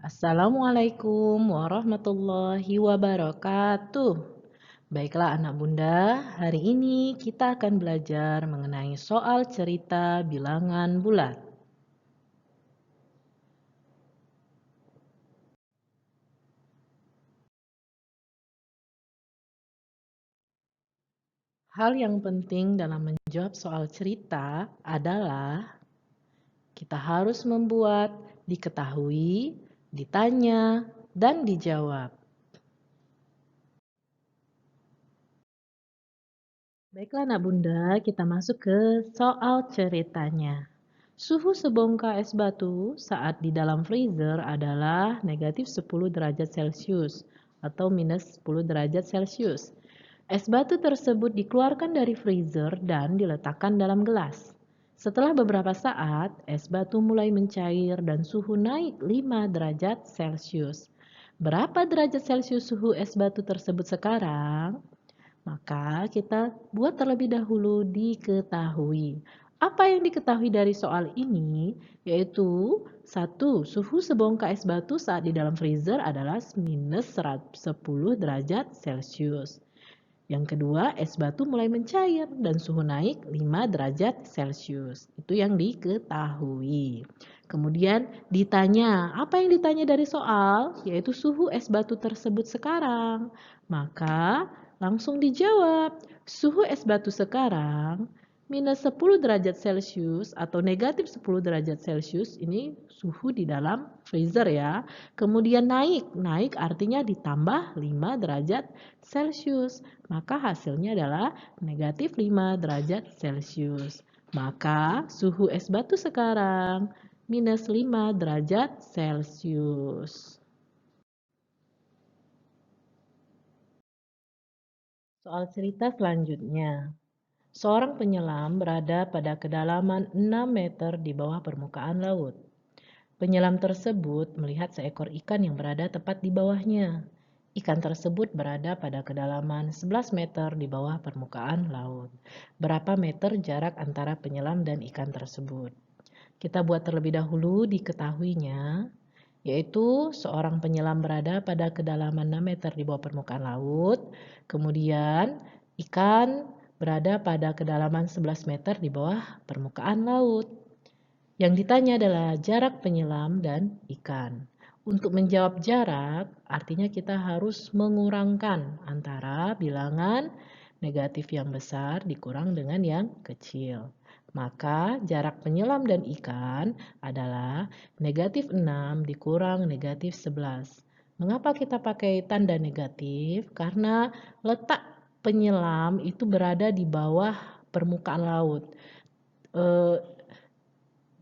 Assalamualaikum warahmatullahi wabarakatuh. Baiklah anak bunda, hari ini kita akan belajar mengenai soal cerita bilangan bulat. Hal yang penting dalam menjawab soal cerita adalah kita harus membuat diketahui, ditanya, dan dijawab. Baiklah anak bunda, kita masuk ke soal ceritanya. Suhu sebongkah es batu saat di dalam freezer adalah negatif 10 derajat Celcius atau minus 10 derajat Celcius. Es batu tersebut dikeluarkan dari freezer dan diletakkan dalam gelas. Setelah beberapa saat, es batu mulai mencair dan suhu naik 5 derajat Celcius. Berapa derajat Celcius suhu es batu tersebut sekarang? Maka kita buat terlebih dahulu diketahui. Apa yang diketahui dari soal ini? Yaitu satu, suhu sebongkah es batu saat di dalam freezer adalah minus 10 derajat Celcius. Yang kedua, es batu mulai mencair dan suhu naik 5 derajat Celcius. Itu yang diketahui. Kemudian ditanya, apa yang ditanya dari soal? Yaitu suhu es batu tersebut sekarang. Maka langsung dijawab, suhu es batu sekarang minus 10 derajat Celcius atau negatif 10 derajat Celcius, ini suhu di dalam freezer ya. Kemudian naik artinya ditambah 5 derajat Celcius. Maka hasilnya adalah negatif 5 derajat Celcius. Maka suhu es batu sekarang minus 5 derajat Celcius. Soal cerita selanjutnya. Seorang penyelam berada pada kedalaman 6 meter di bawah permukaan laut. Penyelam tersebut melihat seekor ikan yang berada tepat di bawahnya. Ikan tersebut berada pada kedalaman 11 meter di bawah permukaan laut. Berapa meter jarak antara penyelam dan ikan tersebut? Kita buat terlebih dahulu diketahuinya, yaitu seorang penyelam berada pada kedalaman 6 meter di bawah permukaan laut. Kemudian ikan berada pada kedalaman 11 meter di bawah permukaan laut. Yang ditanya adalah jarak penyelam dan ikan. Untuk menjawab jarak, artinya kita harus mengurangkan antara bilangan negatif yang besar dikurang dengan yang kecil. Maka jarak penyelam dan ikan adalah negatif 6 dikurang negatif 11. Mengapa kita pakai tanda negatif? Karena letak penyelam itu berada di bawah permukaan laut.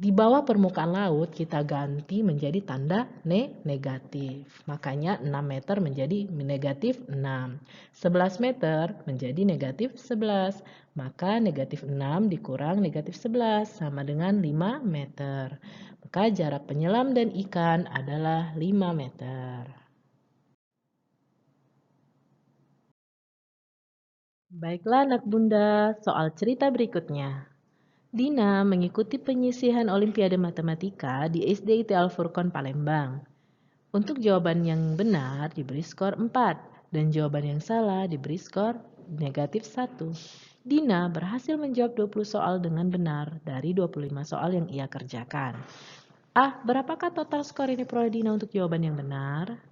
Di bawah permukaan laut kita ganti menjadi tanda negatif. Makanya 6 meter menjadi negatif 6. 11 meter menjadi negatif 11. Maka negatif 6 dikurang negatif 11 sama dengan 5 meter. Maka jarak penyelam dan ikan adalah 5 meter. Baiklah anak bunda, soal cerita berikutnya. Dina mengikuti penyisihan Olimpiade Matematika di SDIT Al-Furqon Palembang. Untuk jawaban yang benar diberi skor 4 dan jawaban yang salah diberi skor negatif 1. Dina berhasil menjawab 20 soal dengan benar dari 25 soal yang ia kerjakan. A. Berapakah total skor yang diperoleh Dina untuk jawaban yang benar?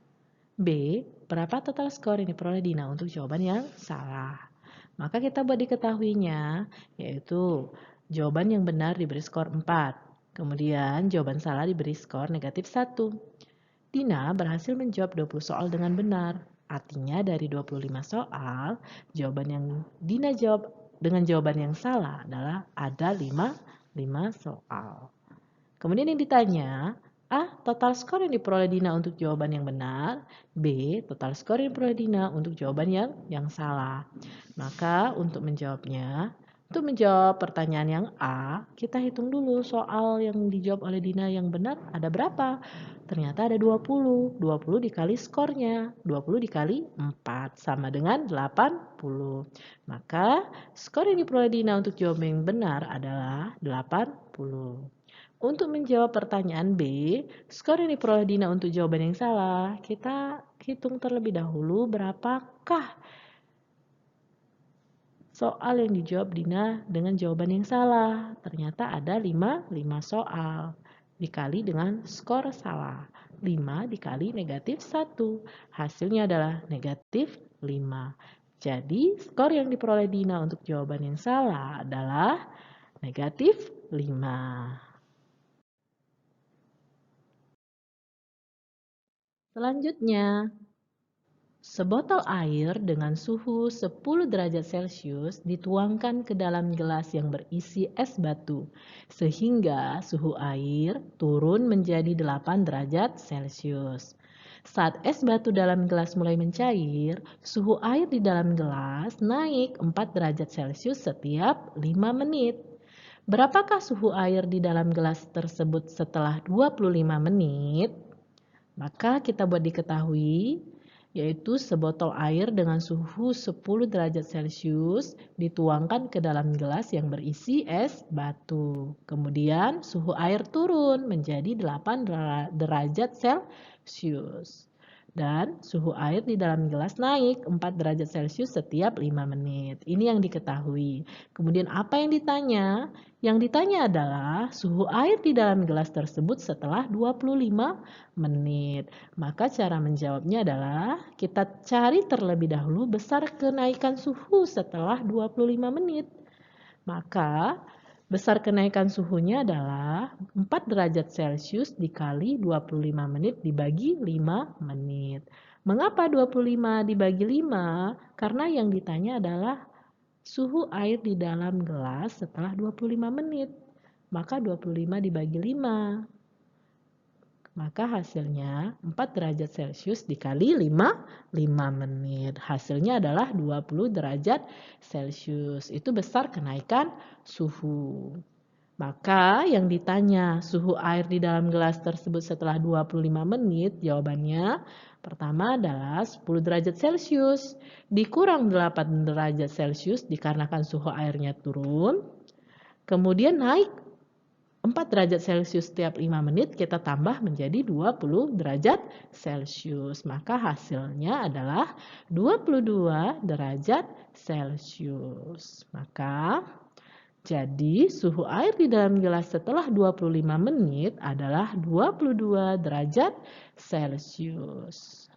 B. Berapa total skor yang diperoleh Dina untuk jawaban yang salah? Maka kita buat diketahuinya, yaitu jawaban yang benar diberi skor 4. Kemudian jawaban salah diberi skor negatif 1. Dina berhasil menjawab 20 soal dengan benar. Artinya dari 25 soal, jawaban yang Dina jawab dengan jawaban yang salah adalah ada 5 soal. Kemudian yang ditanya, A. Total skor yang diperoleh Dina untuk jawaban yang benar. B. Total skor yang diperoleh Dina untuk jawaban yang salah. Maka untuk menjawabnya, untuk menjawab pertanyaan yang A, kita hitung dulu soal yang dijawab oleh Dina yang benar ada berapa. Ternyata ada 20. 20 dikali skornya. 20 dikali 4 sama dengan 80. Maka skor yang diperoleh Dina untuk jawaban yang benar adalah 80. Untuk menjawab pertanyaan B, skor yang diperoleh Dina untuk jawaban yang salah, kita hitung terlebih dahulu berapakah soal yang dijawab Dina dengan jawaban yang salah. Ternyata ada 5 soal. Dikali dengan skor salah. 5 dikali negatif 1. Hasilnya adalah negatif 5. Jadi skor yang diperoleh Dina untuk jawaban yang salah adalah negatif 5. Selanjutnya, sebotol air dengan suhu 10 derajat Celcius dituangkan ke dalam gelas yang berisi es batu, sehingga suhu air turun menjadi 8 derajat Celcius. Saat es batu dalam gelas mulai mencair, suhu air di dalam gelas naik 4 derajat Celcius setiap 5 menit. Berapakah suhu air di dalam gelas tersebut setelah 25 menit? Maka kita buat diketahui, yaitu sebotol air dengan suhu 10 derajat Celcius dituangkan ke dalam gelas yang berisi es batu. Kemudian suhu air turun menjadi 8 derajat Celcius. Dan suhu air di dalam gelas naik 4 derajat Celcius setiap 5 menit. Ini yang diketahui. Kemudian apa yang ditanya? Yang ditanya adalah suhu air di dalam gelas tersebut setelah 25 menit. Maka cara menjawabnya adalah kita cari terlebih dahulu besar kenaikan suhu setelah 25 menit. Maka besar kenaikan suhunya adalah 4 derajat Celcius dikali 25 menit dibagi 5 menit. Mengapa 25 dibagi 5? Karena yang ditanya adalah suhu air di dalam gelas setelah 25 menit. Maka 25 dibagi 5. Maka hasilnya 4 derajat Celcius dikali 5 menit. Hasilnya adalah 20 derajat Celcius. Itu besar kenaikan suhu. Maka yang ditanya suhu air di dalam gelas tersebut setelah 25 menit, jawabannya pertama adalah 10 derajat Celcius dikurang 8 derajat Celcius dikarenakan suhu airnya turun. Kemudian naik 4 derajat Celcius setiap 5 menit kita tambah menjadi 20 derajat Celcius. Maka hasilnya adalah 22 derajat Celcius. Maka jadi suhu air di dalam gelas setelah 25 menit adalah 22 derajat Celcius.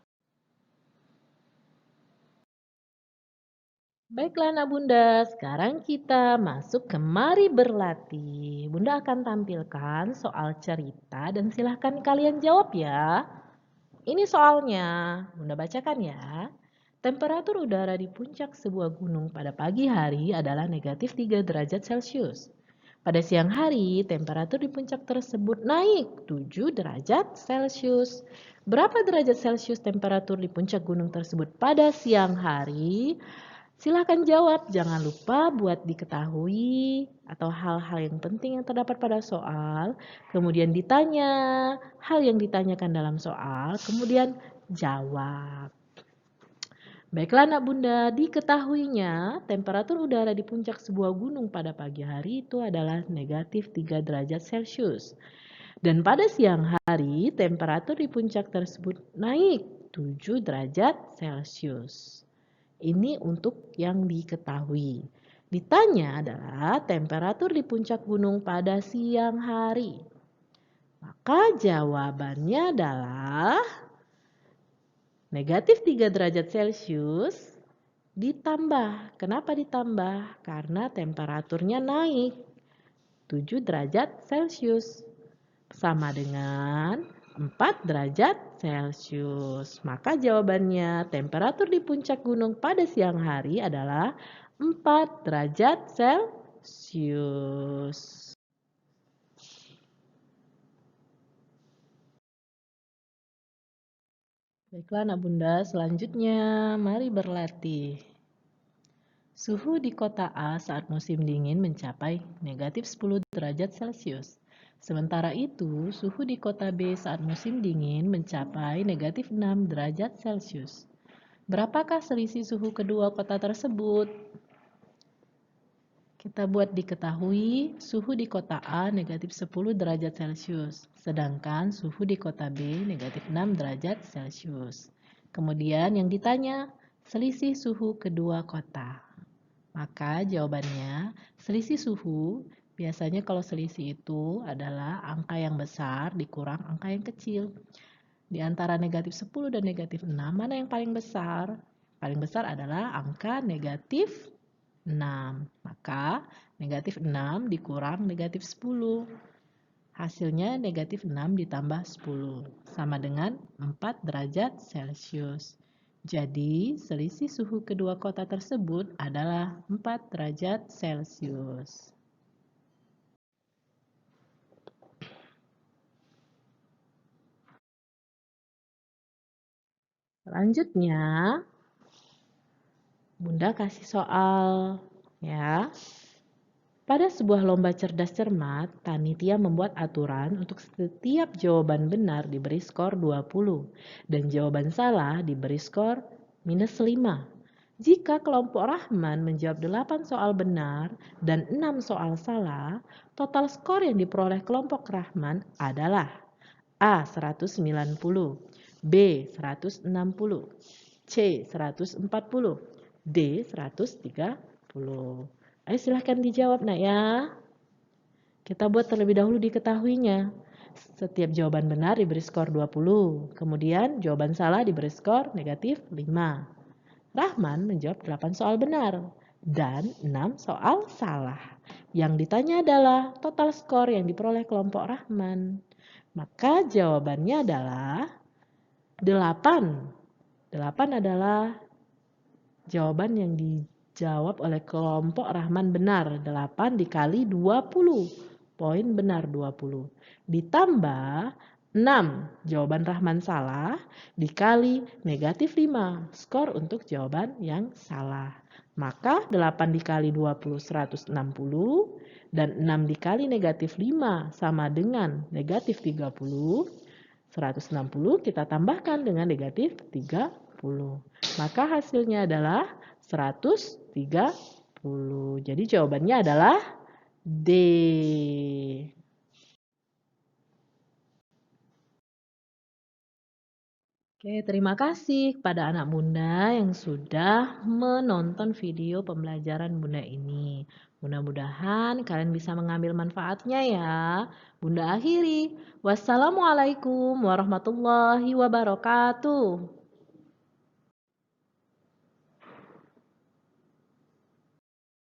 Baiklah anak bunda, sekarang kita masuk ke mari berlatih. Bunda akan tampilkan soal cerita dan silahkan kalian jawab ya. Ini soalnya, bunda bacakan ya. Temperatur udara di puncak sebuah gunung pada pagi hari adalah negatif 3 derajat Celcius. Pada siang hari, temperatur di puncak tersebut naik 7 derajat Celcius. Berapa derajat Celcius temperatur di puncak gunung tersebut pada siang hari? Silahkan jawab, jangan lupa buat diketahui atau hal-hal yang penting yang terdapat pada soal. Kemudian ditanya hal yang ditanyakan dalam soal, kemudian jawab. Baiklah anak bunda, diketahuinya temperatur udara di puncak sebuah gunung pada pagi hari itu adalah negatif 3 derajat Celcius. Dan pada siang hari temperatur di puncak tersebut naik 7 derajat Celcius. Ini untuk yang diketahui. Ditanya adalah temperatur di puncak gunung pada siang hari. Maka jawabannya adalah negatif 3 derajat Celcius ditambah. Kenapa ditambah? Karena temperaturnya naik 7 derajat Celcius. Sama dengan 4 derajat Celcius. Maka jawabannya temperatur di puncak gunung pada siang hari adalah 4 derajat Celcius. Baiklah anak bunda, selanjutnya mari berlatih. Suhu di kota A saat musim dingin mencapai negatif 10 derajat Celcius. Sementara itu, suhu di kota B saat musim dingin mencapai negatif 6 derajat Celcius. Berapakah selisih suhu kedua kota tersebut? Kita buat diketahui suhu di kota A negatif 10 derajat Celcius, sedangkan suhu di kota B negatif 6 derajat Celcius. Kemudian yang ditanya, selisih suhu kedua kota. Maka jawabannya, selisih suhu biasanya kalau selisih itu adalah angka yang besar dikurang angka yang kecil. Di antara negatif 10 dan negatif 6, mana yang paling besar? Paling besar adalah angka negatif 6. Maka negatif 6 dikurang negatif 10. Hasilnya negatif 6 ditambah 10. Sama dengan 4 derajat Celcius. Jadi selisih suhu kedua kota tersebut adalah 4 derajat Celcius. Selanjutnya, Bunda kasih soal ya. Pada sebuah lomba cerdas cermat, panitia membuat aturan untuk setiap jawaban benar diberi skor 20 dan jawaban salah diberi skor minus 5. Jika kelompok Rahman menjawab 8 soal benar dan 6 soal salah, total skor yang diperoleh kelompok Rahman adalah A 190, B 160, C 140, D 130. Ayo silahkan dijawab nak ya. Kita buat terlebih dahulu diketahuinya. Setiap jawaban benar diberi skor 20. Kemudian jawaban salah diberi skor negatif 5. Rahman menjawab 8 soal benar dan 6 soal salah. Yang ditanya adalah total skor yang diperoleh kelompok Rahman. Maka jawabannya adalah 8. 8 adalah jawaban yang dijawab oleh kelompok Rahman benar. 8 dikali 20. Poin benar 20. Ditambah 6 jawaban Rahman salah dikali negatif 5. Skor untuk jawaban yang salah. Maka 8 dikali 20 160 dan 6 dikali negatif 5 sama dengan negatif 30. 160 kita tambahkan dengan negatif 30. Maka hasilnya adalah 130. Jadi jawabannya adalah D. Oke, terima kasih kepada anak Bunda yang sudah menonton video pembelajaran Bunda ini. Mudah-mudahan kalian bisa mengambil manfaatnya ya. Bunda akhiri. Wassalamualaikum warahmatullahi wabarakatuh.